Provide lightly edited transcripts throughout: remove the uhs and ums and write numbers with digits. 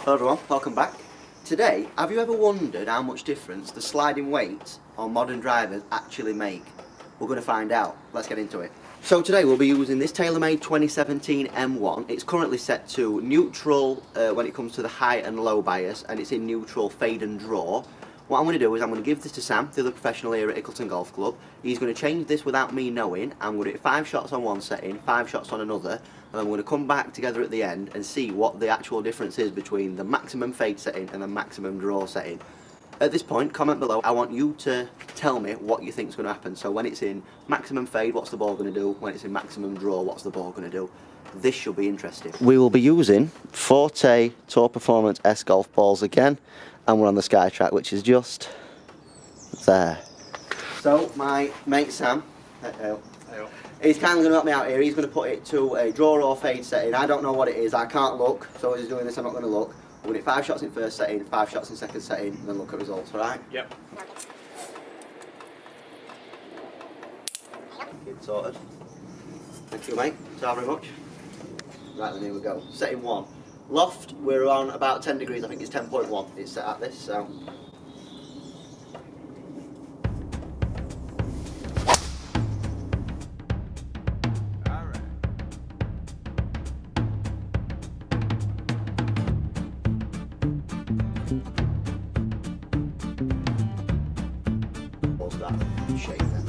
Hello everyone, welcome back. Today, have you ever wondered how much difference the sliding weights on modern drivers actually make? We're going to find out. Let's get into it. So today we'll be using this TaylorMade 2017 M1. It's currently set to neutral when it comes to the high and low bias, and it's in neutral fade and draw. What I'm going to do is I'm going to give this to Sam, the other professional here at Ickleton Golf Club. He's going to change this without me knowing. I'm going to hit 5 shots on one setting, 5 shots on another, and I'm going to come back together at the end and see what the actual difference is between the maximum fade setting and the maximum draw setting. At this point, comment below. I want you to tell me what you think is going to happen. So when it's in maximum fade, what's the ball going to do? When it's in maximum draw, what's the ball going to do? This should be interesting. We will be using Forte Tour Performance S golf balls again, and we're on the Sky Track, which is just there. So my mate Sam, he's kindly going to help me out here. He's going to put it to a draw or fade setting. I don't know what it is. I can't look. So as he's doing this, I'm not going to look. We're going to hit 5 shots in first setting, 5 shots in second setting, and then look at results. All right? Yep. Get sorted. Thank you, mate. So very much. Right then, here we go. Setting 1. Loft, we're on about 10 degrees. I think it's 10.1. It's set at this, so. What's that shape then?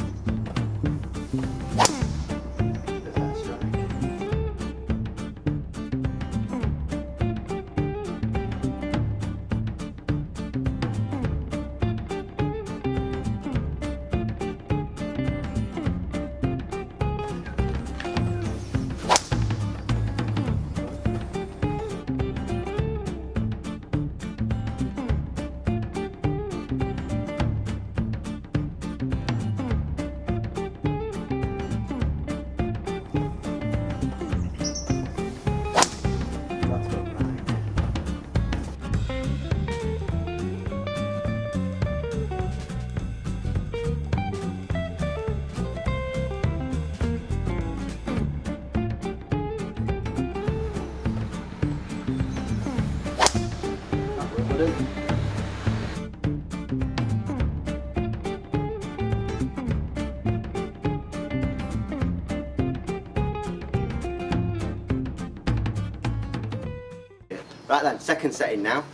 Right then, second setting now.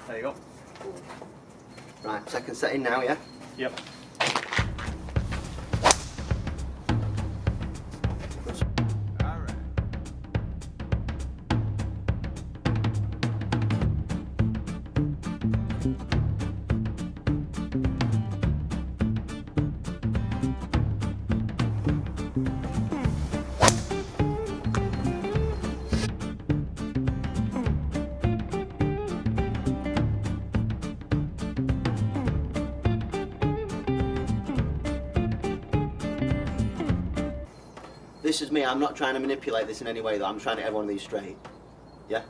There you go. Right, second setting now, yeah? Yep. This is me. I'm not trying to manipulate this in any way though. I'm trying to get one of these straight. Yeah?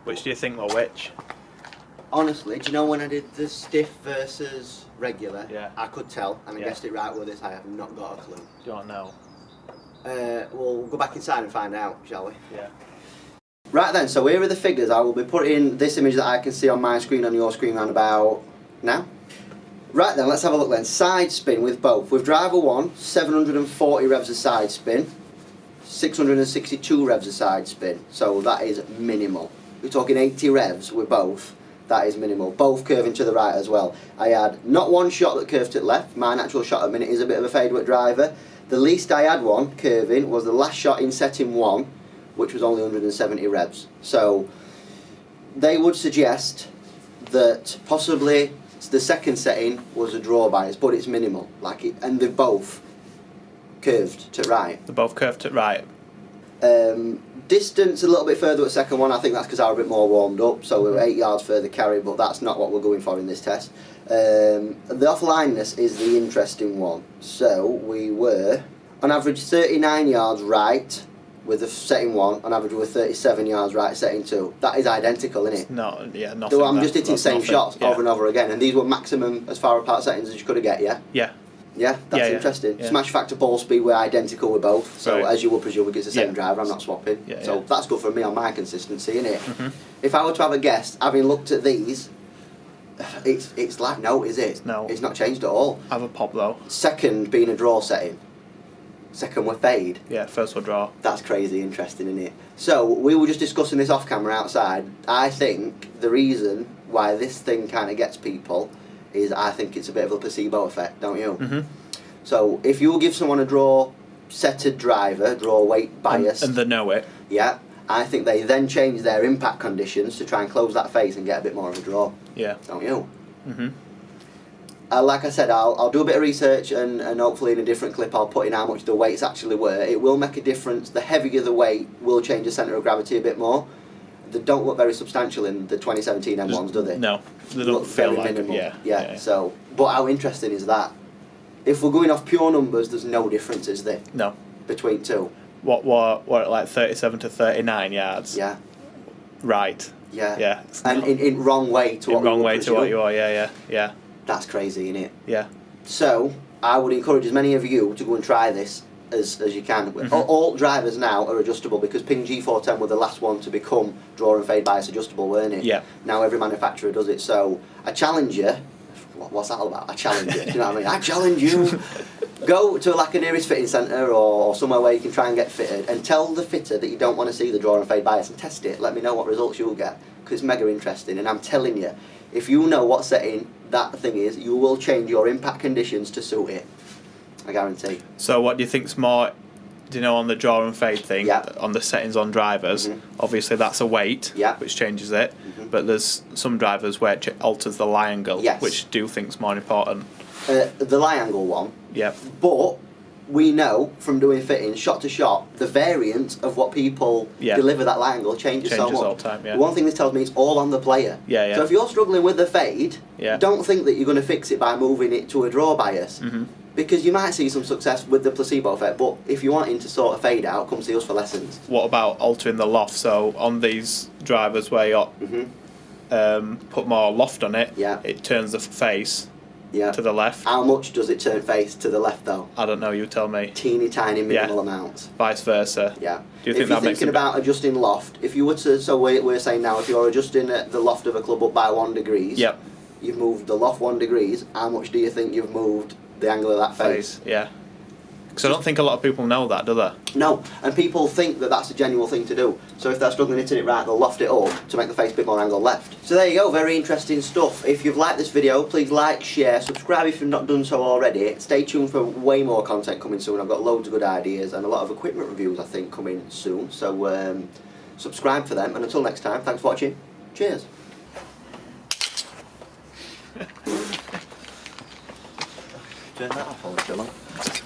Which do you think, or which? Honestly, do you know when I did the stiff versus regular? Yeah. I could tell, and I Yeah. guessed it right with this. I have not got a clue. Do you want to know? We'll go back inside and find out, shall we? Yeah. Right then, so here are the figures. I will be putting this image that I can see on my screen on your screen round about now. Right then, let's have a look then. Side spin with both. With driver 1, 740 revs of side spin, 662 revs of side spin. So that is minimal. We're talking 80 revs with both. That is minimal. Both curving to the right as well. I had not one shot that curved to the left. My natural shot at the minute is a bit of a fadeaway driver. The least I had one curving was the last shot in setting 1, which was only 170 revs. So they would suggest that possibly the second setting was a draw bias, but it's minimal. And they've both curved to right. They're both curved to right. Distance a little bit further with the second one. I think that's because I was a bit more warmed up, so we were 8 yards further carry, but that's not what we're going for in this test. The offlineness is the interesting one. So we were on average 39 yards right with the setting 1, on average we were 37 yards right setting 2. That is identical, isn't it? No, yeah, nothing. So I'm just hitting the same nothing. shots Yeah. over and over again, and these were maximum as far apart settings as you could have get, yeah? Yeah. Yeah, that's Yeah, interesting. yeah. Smash factor, ball speed were identical with both, so Right. as you would presume, it's the same Yeah. driver, I'm not swapping. Yeah, So yeah. that's good for me on my consistency, innit? Mm-hmm. If I were to have a guess, having looked at these, it's like no, is it? No. It's not changed at all. Have a pop though. Second being a draw setting. Second were fade. Yeah, first will draw. That's crazy interesting, isn't it? So we were just discussing this off camera outside. I think the reason why this thing kind of gets people is I think it's a bit of a placebo effect, don't you? Mm-hmm. So if you give someone a draw setted driver, draw weight bias, And they know it. yeah, I think they then change their impact conditions to try and close that face and get a bit more of a draw, Yeah. don't you? Mm-hmm. Like I said, I'll do a bit of research and hopefully in a different clip I'll put in how much the weights actually were. It will make a difference. The heavier the weight will change the centre of gravity a bit more. They don't look very substantial in the 2017 M1s, do they? No, they Look don't feel very like minimal. it. Yeah. So, but how interesting is that? If we're going off pure numbers, there's no difference, is there, No. between two? What like 37 to 39 yards? Yeah. Right. Yeah. Yeah. It's And not- in wrong way to in what wrong we would way to what presume. you are. Yeah. That's crazy, isn't it? Yeah. So I would encourage as many of you to go and try this as you can. Mhm. All drivers now are adjustable because Ping G410 were the last one to become draw and fade bias adjustable, weren't it? Yeah. Now every manufacturer does it. So I challenge you. What's that all about? I challenge you. Do you know what I mean? I challenge you. Go to like a nearest fitting centre or somewhere where you can try and get fitted and tell the fitter that you don't want to see the draw and fade bias and test it. Let me know what results you'll get because it's mega interesting. And I'm telling you, if you know what setting that thing is, you will change your impact conditions to suit it. I guarantee. So what do you think's more? Do you know on the draw and fade thing? Yeah. On the settings on drivers, Mhm. obviously that's a weight, Yeah. which changes it. Mhm. But there's some drivers where it alters the lie angle, Yes. which do think's more important. The lie angle one, Yep. but we know from doing fittings shot to shot, the variant of what people Yeah. deliver that lie angle changes so Changes much. all the time, yeah. One thing this tells me is all on the player. Yeah, yeah. So if you're struggling with the fade, Yeah. don't think that you're going to fix it by moving it to a draw bias. Mhm. Because you might see some success with the placebo effect, but if you're wanting to sort of fade out, come see us for lessons. What about altering the loft? So on these drivers where you put more loft on it, Yeah. it turns the face Yeah. to the left. How much does it turn face to the left though? I don't know. You tell me. Teeny tiny minimal amounts. Vice versa. Yeah. Do you If think you're that makes thinking a bit- about adjusting loft, if you were to, so we're saying now, if you're adjusting the loft of a club up by 1 degree, Yep. you've moved the loft 1 degree, how much do you think you've moved the angle of that face? Yeah. Because I don't think a lot of people know that, do they? No, and people think that that's a genuine thing to do. So if they're struggling hitting it right, they'll loft it up to make the face a bit more angle left. So there you go, very interesting stuff. If you've liked this video, please like, share, subscribe if you've not done so already. Stay tuned for way more content coming soon. I've got loads of good ideas and a lot of equipment reviews, I think, coming soon. So subscribe for them, and until next time, thanks for watching. Cheers. Turn that off, Shall I?